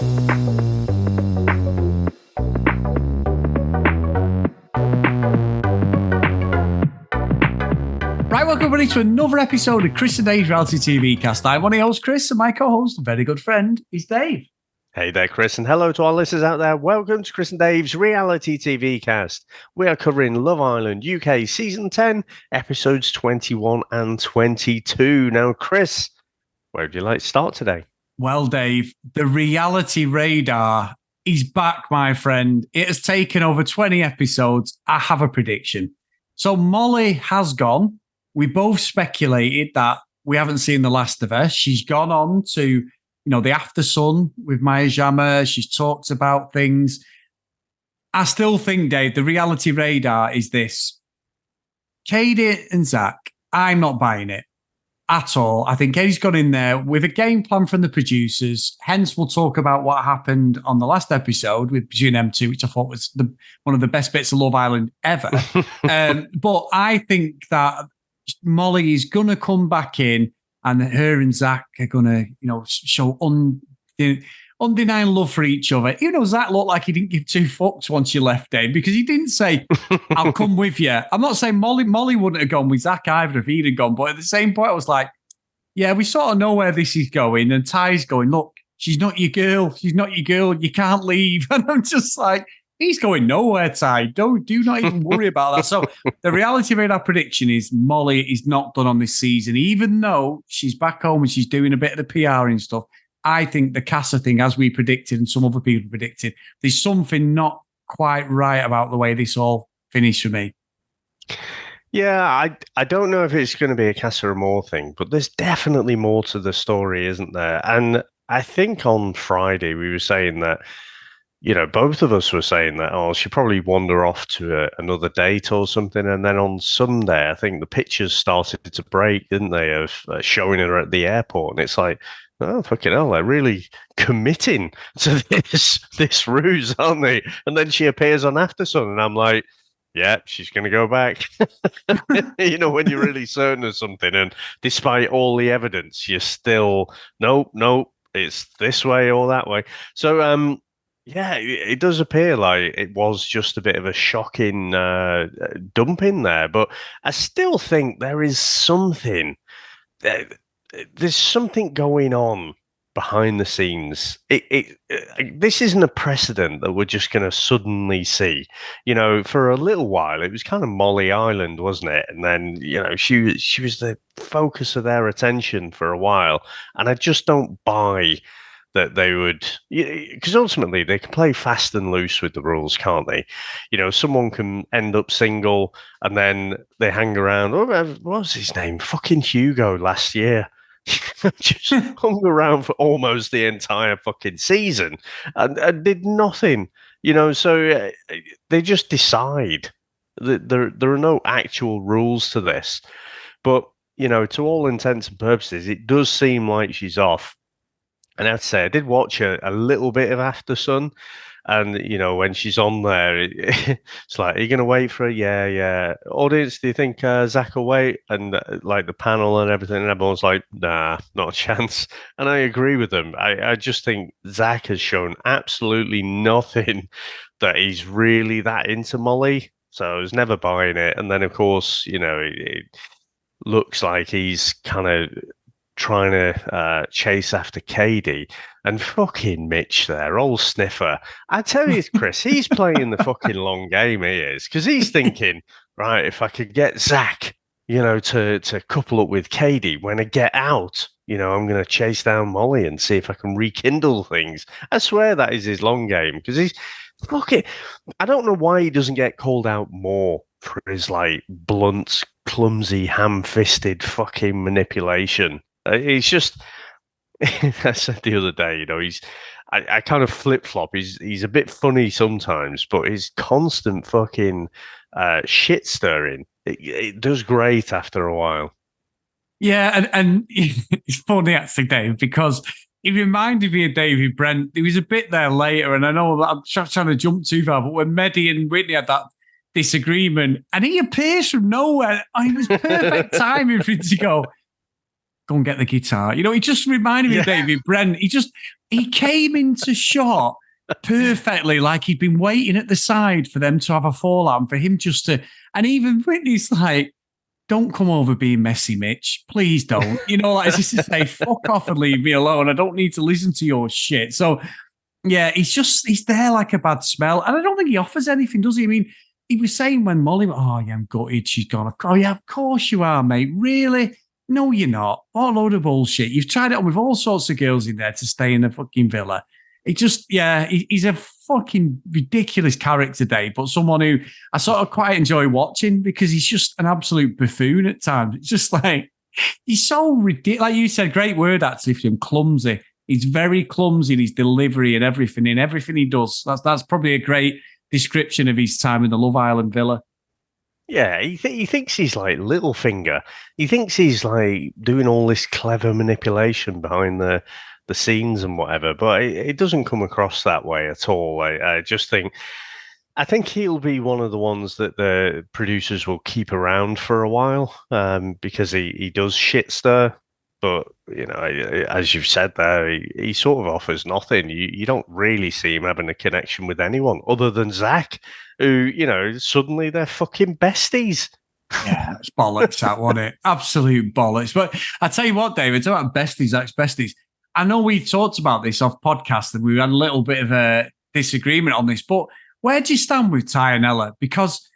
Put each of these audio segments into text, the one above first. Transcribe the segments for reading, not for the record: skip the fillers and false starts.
Right, welcome everybody to another episode of Chris and Dave's Reality TV Cast. I'm one of your hosts, Chris, and my co-host, a very good friend, is Dave. Hey there, Chris, and hello to our listeners out there. Welcome to Chris and Dave's Reality TV Cast. We are covering Love Island UK Season 10, Episodes 21 and 22. Now, Chris, where would you like to start today? Well, Dave, the reality radar is back, my friend. It has taken over 20 episodes. I have a prediction. So Molly has gone. We both speculated that we haven't seen the last of her. She's gone on to, the After Sun with Maya Jama. She's talked about things. I still think, Dave, the reality radar is this. Katie and Zach, I'm not buying it at all. I think Katie's gone in there with a game plan from the producers. Hence, we'll talk about what happened on the last episode between them two, which I thought was one of the best bits of Love Island ever. But I think that Molly is going to come back in and her and Zach are going to, show undeniable love for each other. Even though Zach looked like he didn't give two fucks once you left him because he didn't say, I'll come with you. I'm not saying Molly wouldn't have gone with Zach either if he'd have gone. But at the same point, I was like, yeah, we sort of know where this is going. And Ty's going, look, she's not your girl. She's not your girl. You can't leave. And I'm just like, he's going nowhere, Ty. Do not even worry about that. So the reality of our prediction is Molly is not done on this season, even though she's back home and she's doing a bit of the PR and stuff. I think the Casa thing, as we predicted and some other people predicted, there's something not quite right about the way this all finished for me. Yeah, I don't know if it's going to be a Casa Amor thing, but there's definitely more to the story, isn't there? And I think on Friday we were saying that, both of us were saying that, she'll probably wander off to another date or something. And then on Sunday, I think the pictures started to break, didn't they, of showing her at the airport. And it's like, oh, fucking hell, they're really committing to this ruse, aren't they? And then she appears on After Sun, and I'm like, yeah, she's going to go back. When you're really certain of something, and despite all the evidence, you're still, nope, it's this way or that way. So, yeah, it does appear like it was just a bit of a shocking dumping there, but I still think there is something. There's something going on behind the scenes. This isn't a precedent that we're just going to suddenly see. For a little while, it was kind of Molly Island, wasn't it? And then, she was the focus of their attention for a while, and I just don't buy that they would, because ultimately they can play fast and loose with the rules, can't they? Someone can end up single and then they hang around. What was his name? Fucking Hugo last year. Just hung around for almost the entire fucking season and did nothing. So they just decide that there are no actual rules to this. But, to all intents and purposes, it does seem like she's off. And I have to say, I did watch a little bit of After Sun, and when she's on there, it's like, are you going to wait for her? Yeah. Audience, do you think Zach will wait? And like the panel and everything, and everyone's like, nah, not a chance. And I agree with them. I just think Zach has shown absolutely nothing that he's really that into Molly. So I was never buying it. And then, of course, it looks like he's kind of trying to chase after Katie, and fucking Mitch there, old sniffer. I tell you, Chris, he's playing the fucking long game, he is, because he's thinking, right, if I could get Zach, to couple up with Katie when I get out, I'm going to chase down Molly and see if I can rekindle things. I swear that is his long game, because he's fucking, I don't know why he doesn't get called out more for his like blunt, clumsy, ham-fisted fucking manipulation. He's just, I said the other day, I kind of flip-flop. He's a bit funny sometimes, but his constant fucking shit stirring, it does great after a while. Yeah, and it's funny actually, Dave, because he reminded me of David Brent. He was a bit there later, and I know that I'm trying to jump too far, but when Mehdi and Whitney had that disagreement, and he appears from nowhere, it was perfect timing for him to go and get the guitar. He just reminded me of David Brent. He came into shot perfectly, like he'd been waiting at the side for them to have a fallout and for him just to. And even Whitney's like, don't come over being messy, Mitch. Please don't. Like just to say, fuck off and leave me alone. I don't need to listen to your shit. So, yeah, he's there like a bad smell. And I don't think he offers anything, does he? I mean, he was saying when Molly, oh, yeah, I'm gutted. She's gone. Oh, yeah, of course you are, mate. Really? No, you're not. What a load of bullshit. You've tried it on with all sorts of girls in there to stay in the fucking villa. It just, yeah, he's a fucking ridiculous character, Dave, but someone who I sort of quite enjoy watching because he's just an absolute buffoon at times. It's just like, he's so ridiculous. Like you said, great word actually for him, clumsy. He's very clumsy in his delivery and everything he does. That's probably a great description of his time in the Love Island villa. Yeah, he thinks he's like Littlefinger. He thinks he's like doing all this clever manipulation behind the scenes and whatever, but it doesn't come across that way at all. I think he'll be one of the ones that the producers will keep around for a while because he does shit stir. But, as you've said there, he sort of offers nothing. You don't really see him having a connection with anyone other than Zach, who, suddenly they're fucking besties. Yeah, it's bollocks, that, wasn't it? Absolute bollocks. But I tell you what, David, talk about besties, ex-besties. I know we talked about this off podcast and we had a little bit of a disagreement on this, but where do you stand with Ty and Ella? Because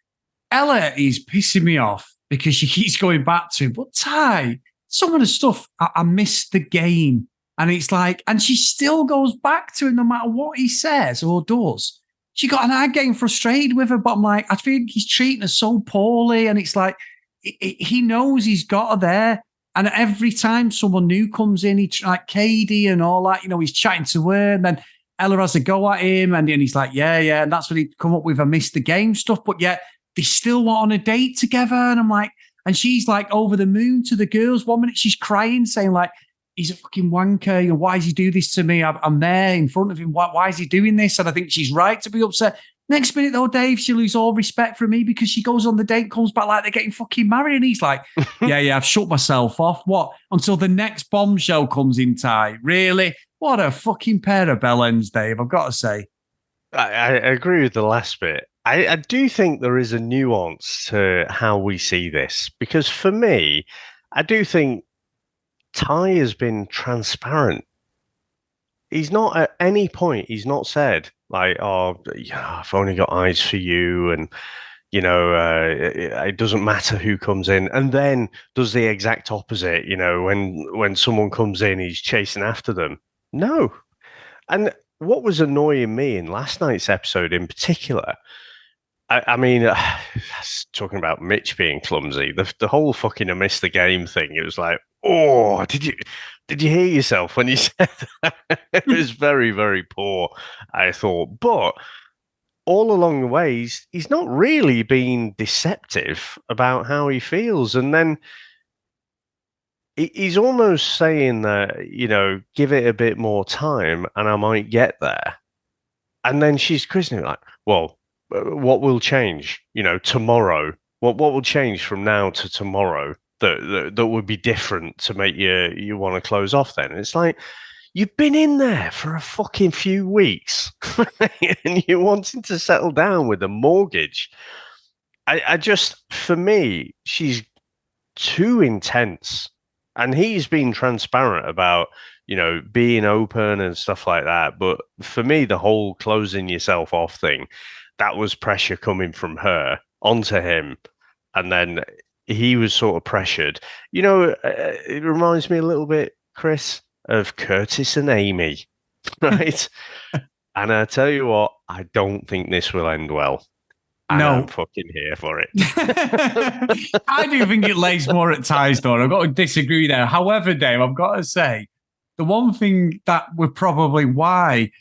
Ella is pissing me off because she keeps going back to him. But Ty, some of the stuff, I missed the game. And it's like, and she still goes back to him no matter what he says or does. And I'm getting frustrated with her, but I'm like, I think he's treating her so poorly. And it's like, he knows he's got her there. And every time someone new comes in, like Katie and all that, he's chatting to her. And then Ella has a go at him. And then he's like, yeah. And that's what he'd come up with, I missed the game stuff. But yet they still want on a date together. And I'm like, and she's like over the moon to the girls. 1 minute she's crying, saying like, he's a fucking wanker. Why does he do this to me? I'm there in front of him. Why is he doing this? And I think she's right to be upset. Next minute, though, Dave, she loses all respect for me because she goes on the date, comes back like they're getting fucking married. And he's like, yeah, I've shut myself off. What? Until the next bombshell comes in, Ty. Really? What a fucking pair of bellends, Dave, I've got to say. I agree with the last bit. I do think there is a nuance to how we see this because for me, I do think Ty has been transparent. He's not at any point, he's not said like, oh, I've only got eyes for you. And, it doesn't matter who comes in. And then does the exact opposite, when someone comes in, he's chasing after them. No. And what was annoying me in last night's episode in particular, I mean, talking about Mitch being clumsy, the whole fucking I missed the game thing, it was like, oh, did you hear yourself when you said that? It was very, very poor, I thought. But all along the way, he's not really been deceptive about how he feels. And then he's almost saying that, give it a bit more time and I might get there. And then she's quizzing him like, well, what will change, tomorrow? What will change from now to tomorrow that would be different to make you want to close off then? And it's like, you've been in there for a fucking few weeks and you're wanting to settle down with a mortgage. I just, for me, she's too intense. And he's been transparent about, being open and stuff like that. But for me, the whole closing yourself off thing, that was pressure coming from her onto him. And then he was sort of pressured. It reminds me a little bit, Chris, of Curtis and Amy, right? And I tell you what, I don't think this will end well. And I'm fucking here for it. I do think it lays more at Ty's door. I've got to disagree there. However, Dave, I've got to say, the one thing that would probably why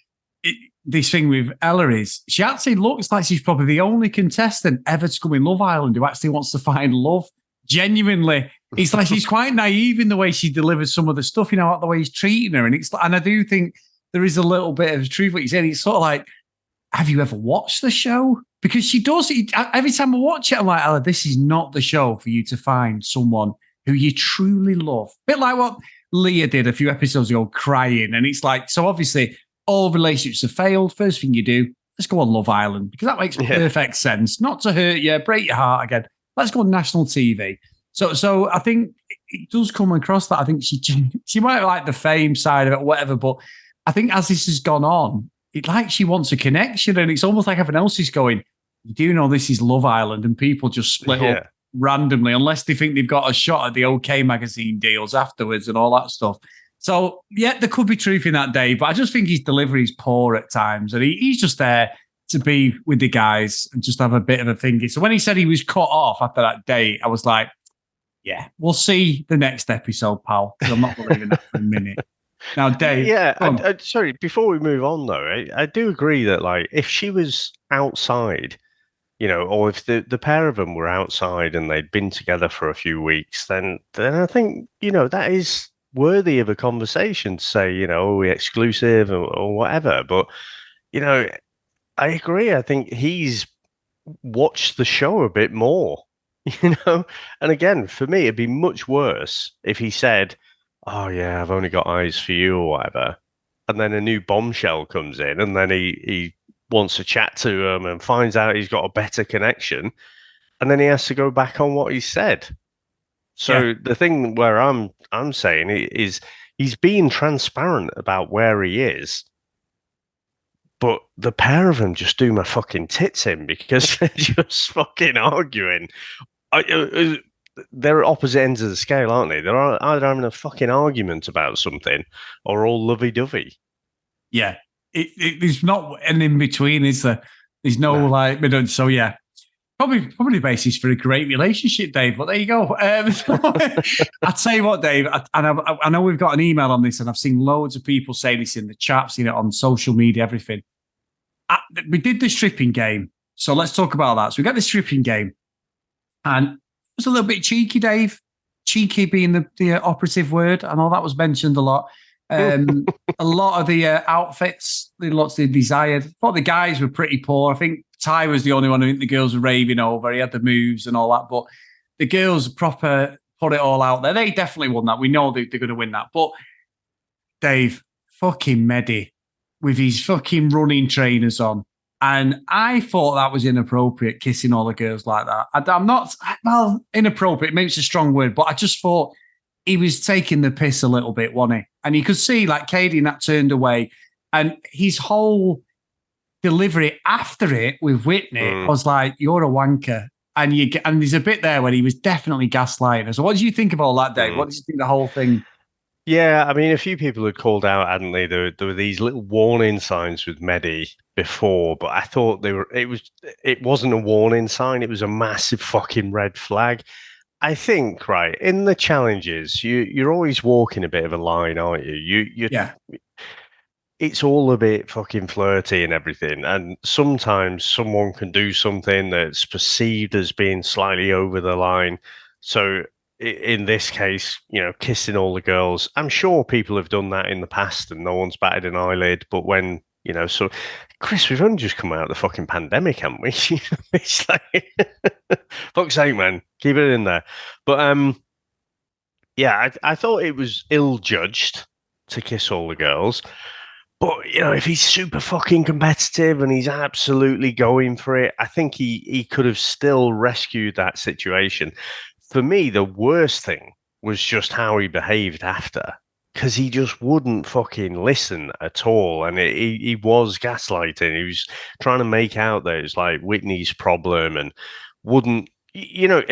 this thing with Ella is she actually looks like she's probably the only contestant ever to come in Love Island who actually wants to find love. Genuinely, it's like she's quite naive in the way she delivers some of the stuff, like the way he's treating her. And I do think there is a little bit of truth what you're saying. It's sort of like, have you ever watched the show? Because she does. Every time I watch it, I'm like, Ella, this is not the show for you to find someone who you truly love. A bit like what Leah did a few episodes ago, crying. And it's like, so obviously all relationships have failed. First thing you do, let's go on Love Island, because that makes perfect sense. Not to hurt you, break your heart again. Let's go on national TV. So I think it does come across that. I think she might like the fame side of it, whatever. But I think as this has gone on, it's like she wants a connection, and it's almost like everyone else is going, you do know this is Love Island, and people just split up randomly unless they think they've got a shot at the OK magazine deals afterwards and all that stuff. So, yeah, there could be truth in that, Dave, but I just think his delivery is poor at times, and he's just there to be with the guys and just have a bit of a thingy. So when he said he was cut off after that date, I was like, yeah, we'll see the next episode, pal, because I'm not believing that for a minute. Now, Dave. Yeah, sorry, before we move on, though, I do agree that, like, if she was outside, you know, or if the pair of them were outside and they'd been together for a few weeks, then I think, you know, that is worthy of a conversation to say, you know, are we exclusive or whatever. But, you know, I agree. I think he's watched the show a bit more, you know? And again, for me, it'd be much worse if he said, oh, yeah, I've only got eyes for you or whatever. And then a new bombshell comes in and then he wants to chat to him and finds out he's got a better connection. And then he has to go back on what he said. So the thing where I'm saying is he's being transparent about where he is, but the pair of them just do my fucking tits in because they're just fucking arguing. They're at opposite ends of the scale, aren't they? They're either having a fucking argument about something or all lovey-dovey. Yeah. There's not an in-between, is there? There's no like middle. So, yeah. Probably the basis for a great relationship, Dave. But there you go. I'll tell you what, Dave, I know we've got an email on this, and I've seen loads of people say this in the chat, seen it on social media, everything. We did the stripping game, so let's talk about that. So we got the stripping game, and it was a little bit cheeky, Dave. Cheeky being the operative word. I know that was mentioned a lot. A lot of the outfits, lots they desired. I thought the guys were pretty poor. I think Ty was the only one who think the girls were raving over. He had the moves and all that, but the girls proper put it all out there. They definitely won that. We know they're going to win that. But Dave, fucking Mehdi with his fucking running trainers on. And I thought that was inappropriate, kissing all the girls like that. I'm not, well, inappropriate, maybe it's a strong word, but I just thought he was taking the piss a little bit, wasn't he? And you could see like Katie and that turned away. And his whole delivery after it with Whitney was like, you're a wanker. And there's a bit there where he was definitely gaslighting her. So what do you think of all that, Dave? What did you think of the whole thing? Yeah, I mean, a few people had called out, hadn't they? There were these little warning signs with Mehdi before, but I thought it wasn't a warning sign. It was a massive fucking red flag. I think, right, in the challenges, you're always walking a bit of a line, aren't you? It's all a bit fucking flirty and everything. And sometimes someone can do something that's perceived as being slightly over the line. So in this case, you know, kissing all the girls, I'm sure people have done that in the past and no one's batted an eyelid. But when, you know, so Chris, we've only just come out of the fucking pandemic, haven't we? It's like, fuck's sake, man, keep it in there. But yeah, I thought it was ill-judged to kiss all the girls. But, you know, if he's super fucking competitive and he's absolutely going for it, I think he could have still rescued that situation. For me, the worst thing was just how he behaved after, because he just wouldn't fucking listen at all. And he was gaslighting. He was trying to make out that it's like Whitney's problem and wouldn't, you know,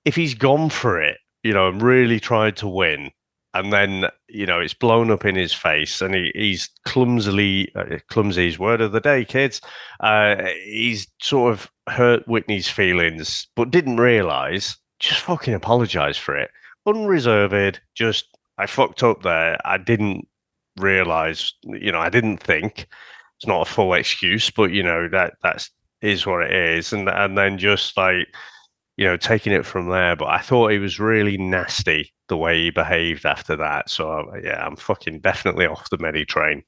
if he's gone for it, you know, and really tried to win, and then, you know, it's blown up in his face and he's clumsy's word of the day, kids. He's sort of hurt Whitney's feelings, but didn't realise, just fucking apologise for it. Unreserved, just, I fucked up there. I didn't realise, you know, I didn't think. It's not a full excuse, but, you know, that is what it is. And then just like, you know, taking it from there. But I thought he was really nasty the way he behaved after that. So, yeah, I'm fucking definitely off the Mehdi train.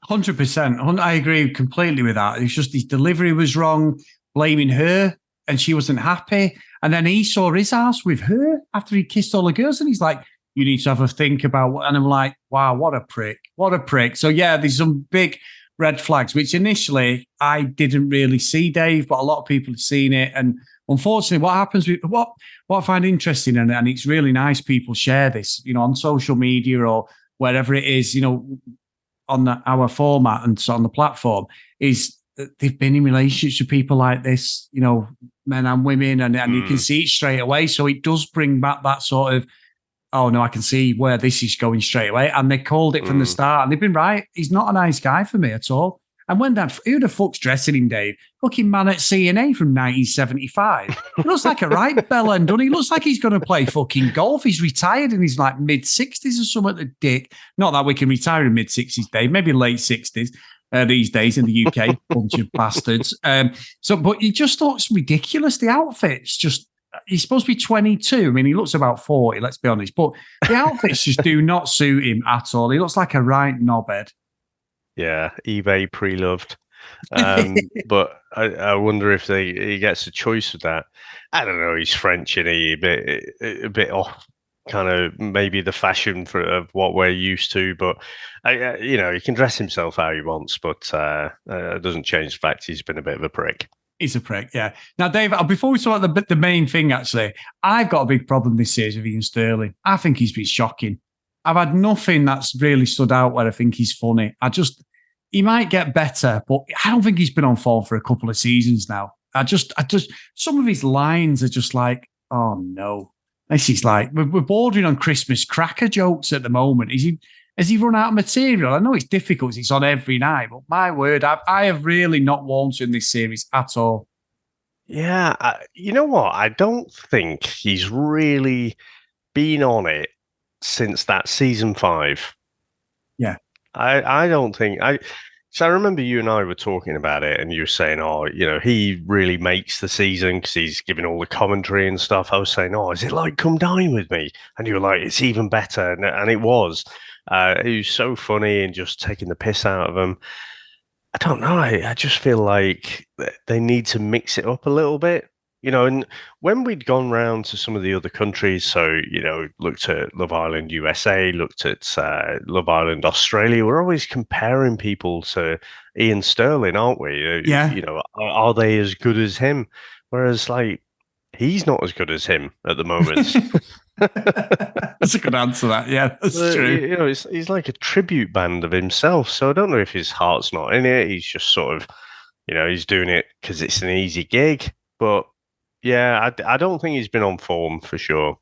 100%. I agree completely with that. It's just his delivery was wrong, blaming her, and she wasn't happy. And then he saw his ass with her after he kissed all the girls, and he's like, you need to have a think about what. And I'm like, wow, what a prick. What a prick. So, yeah, there's some big red flags, which initially I didn't really see, Dave, but a lot of people have seen it. And unfortunately, what happens with what I find interesting, and it's really nice people share this, on social media or wherever it is, on our format and so on the platform, is that they've been in relationships with people like this, men and women, and you can see it straight away. So it does bring back that sort of, oh no, I can see where this is going straight away. And they called it from the start, and they've been right. He's not a nice guy for me at all. And when who the fuck's dressing him, Dave? Fucking man at CNA from 1975. He looks like a right bellend, doesn't he? He looks like he's going to play fucking golf. He's retired and he's like mid-60s or something, the dick. Not that we can retire in mid-60s, Dave. Maybe late 60s these days in the UK. Bunch of bastards. But he just looks ridiculous. The outfit's just... He's supposed to be 22. I mean, he looks about 40, let's be honest. But the outfits just do not suit him at all. He looks like a right knobhead. Yeah, eBay pre-loved. But I wonder if he gets a choice with that. I don't know. He's French, and he a bit off, kind of maybe the fashion of what we're used to. But he can dress himself how he wants. But it doesn't change the fact he's been a bit of a prick. He's a prick, yeah. Now, Dave, before we talk about the main thing, actually, I've got a big problem this season with Ian Sterling. I think he's been shocking. I've had nothing that's really stood out where I think he's funny. He might get better, but I don't think he's been on form for a couple of seasons now. Some of his lines are just like, oh no. This is like, we're bordering on Christmas cracker jokes at the moment. Has he run out of material? I know it's difficult. It's on every night, but my word, I have really not warmed to in this series at all. Yeah, you know what? I don't think he's really been on it since that season 5. Yeah. I don't think so I remember you and I were talking about it, and you were saying, oh, he really makes the season because he's giving all the commentary and stuff. I was saying, oh, is it like Come Dine With Me? And you were like, it's even better. And it was. He was so funny and just taking the piss out of him. I don't know. I just feel like they need to mix it up a little bit. And when we'd gone round to some of the other countries, so, looked at Love Island USA, looked at Love Island Australia, we're always comparing people to Ian Sterling, aren't we? Yeah. Are they as good as him? Whereas, like, he's not as good as him at the moment. That's a good answer, that. Yeah, that's true. He's like a tribute band of himself. So I don't know if his heart's not in it. He's just sort of, he's doing it because it's an easy gig. But yeah, I don't think he's been on form for sure.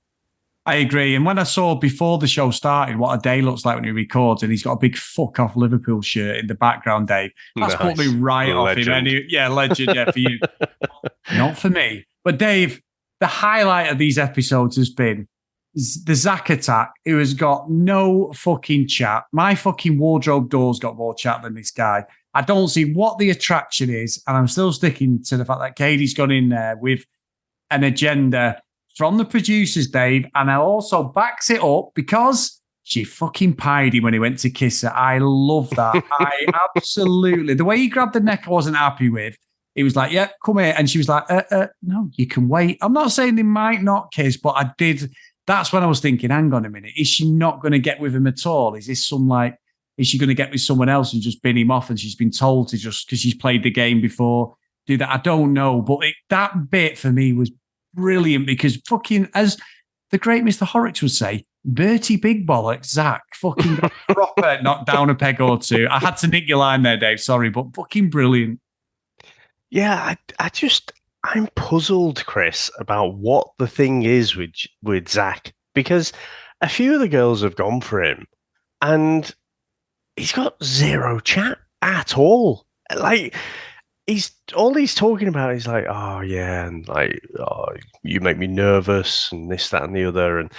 I agree. And when I saw before the show started what a day looks like when he records, and he's got a big fuck off Liverpool shirt in the background, Dave, that's put me right off him. Legend, yeah, for you. Not for me. But Dave, the highlight of these episodes has been the Zach attack, who has got no fucking chat. My fucking wardrobe door's got more chat than this guy. I don't see what the attraction is, and I'm still sticking to the fact that Katie's gone in there with an agenda from the producers, Dave, and I also backs it up because she fucking pied him when he went to kiss her. I love that. I absolutely... The way he grabbed the neck I wasn't happy with. He was like, yeah, come here. And she was like, no, you can wait. I'm not saying they might not kiss, but I did... That's when I was thinking, hang on a minute, is she not going to get with him at all? Is this is she going to get with someone else and just bin him off, and she's been told to just, because she's played the game before, do that? I don't know. But that bit for me was brilliant because fucking, as the great Mr. Horrocks would say, Bertie Big Bollocks, Zach, fucking proper knocked down a peg or two. I had to nick your line there, Dave, sorry, but fucking brilliant. Yeah, I'm puzzled, Chris, about what the thing is with Zach, because a few of the girls have gone for him and he's got zero chat at all. Like, he's talking about is like, oh yeah, and like, oh, you make me nervous and this, that, and the other, and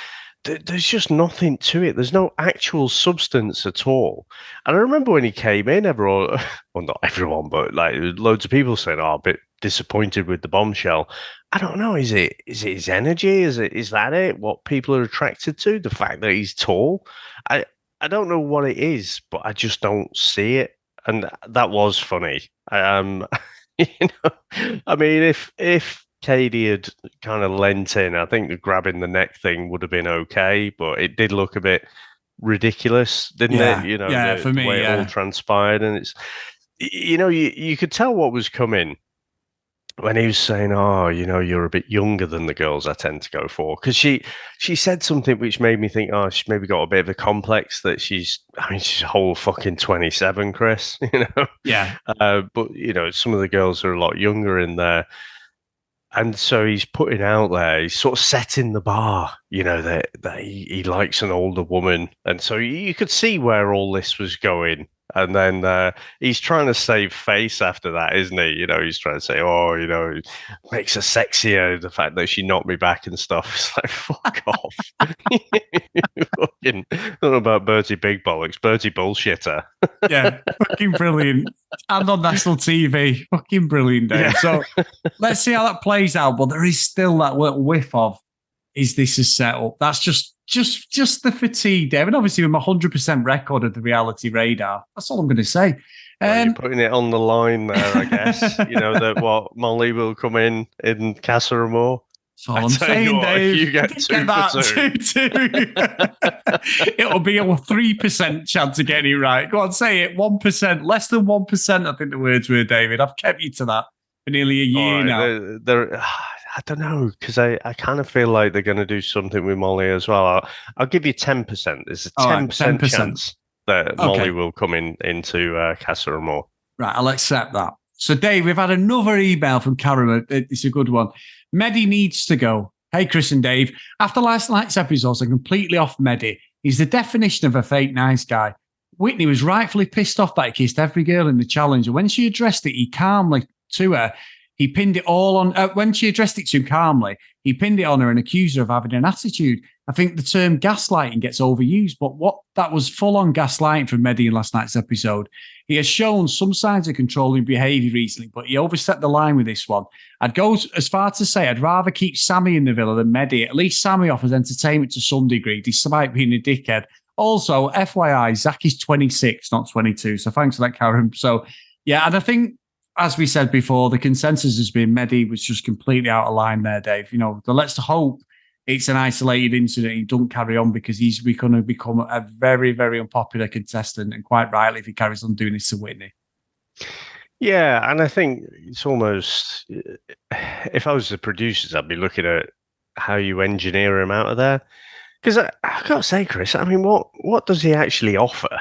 there's just nothing to it. There's no actual substance at all. And I remember when he came in, everyone, well, not everyone, but like loads of people saying, oh, a bit disappointed with the bombshell. I don't know. Is it his energy? Is that it? What people are attracted to? The fact that he's tall? I don't know what it is, but I just don't see it. And that was funny. I mean, if Katie had kind of lent in. I think the grabbing the neck thing would have been okay, but it did look a bit ridiculous, didn't it? Yeah, You know, yeah, for the me, way it all yeah. transpired, and it's you could tell what was coming when he was saying, "Oh, you're a bit younger than the girls I tend to go for," because she said something which made me think, oh, she's maybe got a bit of a complex that she's a whole fucking 27, Chris, Yeah. but some of the girls are a lot younger in there. And so he's putting out there, he's sort of setting the bar, that he likes an older woman. And so you could see where all this was going. And then he's trying to save face after that, isn't he? He's trying to say, oh, it makes her sexier, the fact that she knocked me back and stuff. It's like, fuck off. Fucking, I don't know about Bertie Big Bollocks, Bertie Bullshitter. Yeah, fucking brilliant. And on national TV. Fucking brilliant, Dave. Yeah. So let's see how that plays out. But there is still that little whiff of, is this a setup? That's just the fatigue, Dave. And obviously with my 100% record of the reality radar, that's all I'm going to say. Well, you're putting it on the line there, I guess. That what Molly will come in Casa Amor. That's all I'm saying, Dave. You get 2 for 2. It'll be a 3% chance of getting it right. Go on, say it. 1%, less than 1%. I think the words were, David. I've kept you to that for nearly a year now. I don't know, because I kind of feel like they're going to do something with Molly as well. I'll give you 10%. There's a 10% chance that Molly will come into Casa Amor. Right, I'll accept that. So, Dave, we've had another email from Karen. It's a good one. Mehdi needs to go. Hey, Chris and Dave. After last night's episodes, I'm completely off Mehdi. He's the definition of a fake nice guy. Whitney was rightfully pissed off that he kissed every girl in the challenge. And when she addressed it, he calmly to her. He pinned it all on. When she addressed it to him calmly, he pinned it on her and accused her of having an attitude. I think the term gaslighting gets overused, but that was full-on gaslighting from Mehdi in last night's episode. He has shown some signs of controlling behaviour recently, but he overstepped the line with this one. I'd go as far to say I'd rather keep Sammy in the villa than Mehdi. At least Sammy offers entertainment to some degree, despite being a dickhead. Also, FYI, Zach is 26, not 22. So thanks for that, Karen. So, yeah, and I think, as we said before, the consensus has been Mehdi was just completely out of line there, Dave. Let's hope it's an isolated incident. He don't carry on, because he's going to become a very, very unpopular contestant, and quite rightly if he carries on doing this to Whitney. Yeah, and I think it's almost, if I was the producers, I'd be looking at how you engineer him out of there. Because I've got to say, Chris, I mean, what does he actually offer?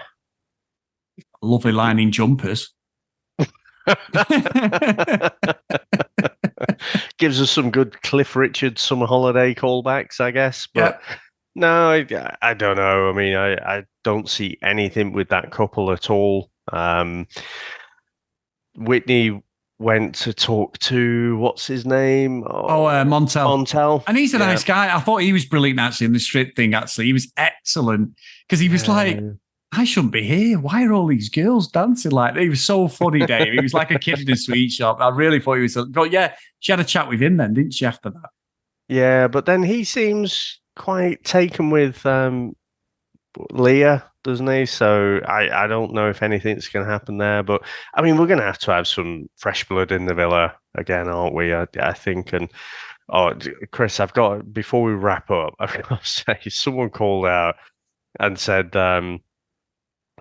Lovely lining jumpers. Gives us some good Cliff Richard summer holiday callbacks, I guess. But no, I don't know. I mean, I don't see anything with that couple at all. Whitney went to talk to, what's his name? Montel. And he's a nice guy. I thought he was brilliant, actually, in the strip thing, actually. He was excellent, because he was like, I shouldn't be here. Why are all these girls dancing like that? He was so funny, Dave. He was like a kid in a sweet shop. I really thought he was. But yeah, she had a chat with him then, didn't she, after that? Yeah, but then he seems quite taken with Leah, doesn't he? So I don't know if anything's going to happen there. But I mean, we're going to have some fresh blood in the villa again, aren't we? I think. And Chris, before we wrap up, I've got to say, someone called out and said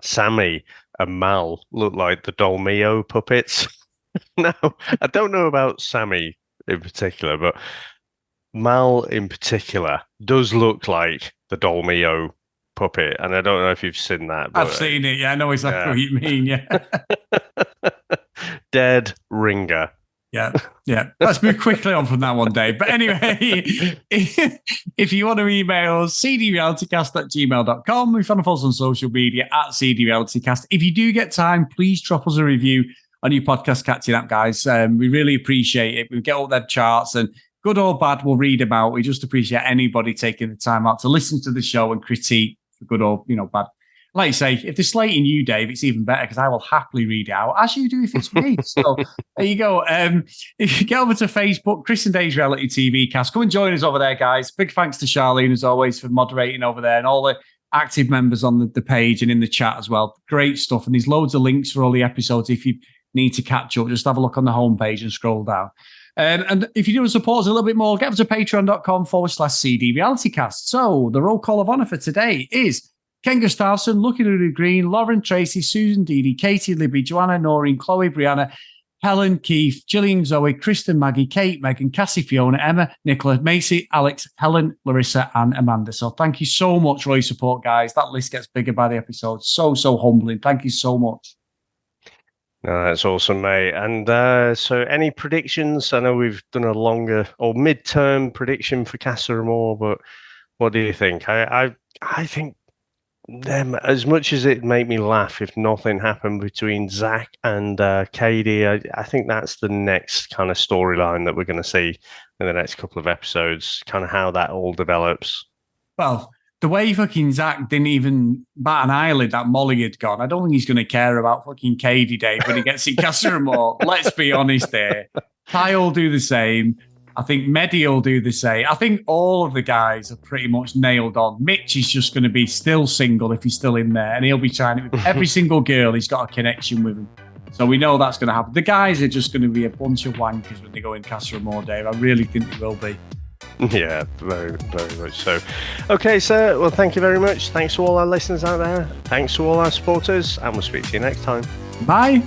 Sammy and Mal look like the Dolmio puppets. No, I don't know about Sammy in particular, but Mal in particular does look like the Dolmio puppet. And I don't know if you've seen that. But, I've seen it. Yeah, I know exactly what you mean. Yeah. Dead ringer. Yeah. Let's move quickly on from that one, Dave. But anyway, if you want to email us, cdrealitycast@gmail.com. We find us on social media @cdrealitycast. If you do get time, please drop us a review on your podcast catching app, guys. We really appreciate it. We get all their charts, and good or bad, we'll read about. We just appreciate anybody taking the time out to listen to the show and critique for good or bad. Like you say, if they're slating you, Dave, it's even better, because I will happily read it out, as you do if it's me. So there you go. If you get over to Facebook, Chris and Dave's Reality TV Cast, come and join us over there, guys. Big thanks to Charlene, as always, for moderating over there, and all the active members on the page and in the chat as well. Great stuff. And there's loads of links for all the episodes if you need to catch up. Just have a look on the homepage and scroll down. And if you do want to support us a little bit more, get up to patreon.com/CD realitycast. So the roll call of honor for today is Ken Gustafsson, Lucky Lulu Green, Lauren Tracy, Susan Didi, Katie, Libby, Joanna, Noreen, Chloe, Brianna, Helen, Keith, Gillian, Zoe, Kristen, Maggie, Kate, Megan, Cassie, Fiona, Emma, Nicola, Macy, Alex, Helen, Larissa, and Amanda. So thank you so much for your support, guys. That list gets bigger by the episode. So humbling. Thank you so much. No, that's awesome, mate. And so any predictions? I know we've done a longer or mid-term prediction for Casa Amor, but what do you think? I think them, as much as it made me laugh if nothing happened between Zach and Katie, I think that's the next kind of storyline that we're going to see in the next couple of episodes, kind of how that all develops. Well, the way fucking Zach didn't even bat an eyelid that Molly had gone, I don't think he's going to care about fucking Katie Dave when he gets in Casa Amor. Let's be honest here. Ty will do the same. I think Mehdi will do the same. I think all of the guys are pretty much nailed on. Mitch is just going to be still single if he's still in there, and he'll be trying it with every single girl he's got a connection with him. So we know that's going to happen. The guys are just going to be a bunch of wankers when they go in Casa Amor, Dave. I really think they will be. Yeah, very, very much so. Okay, sir. Well, thank you very much. Thanks to all our listeners out there. Thanks to all our supporters, and we'll speak to you next time. Bye.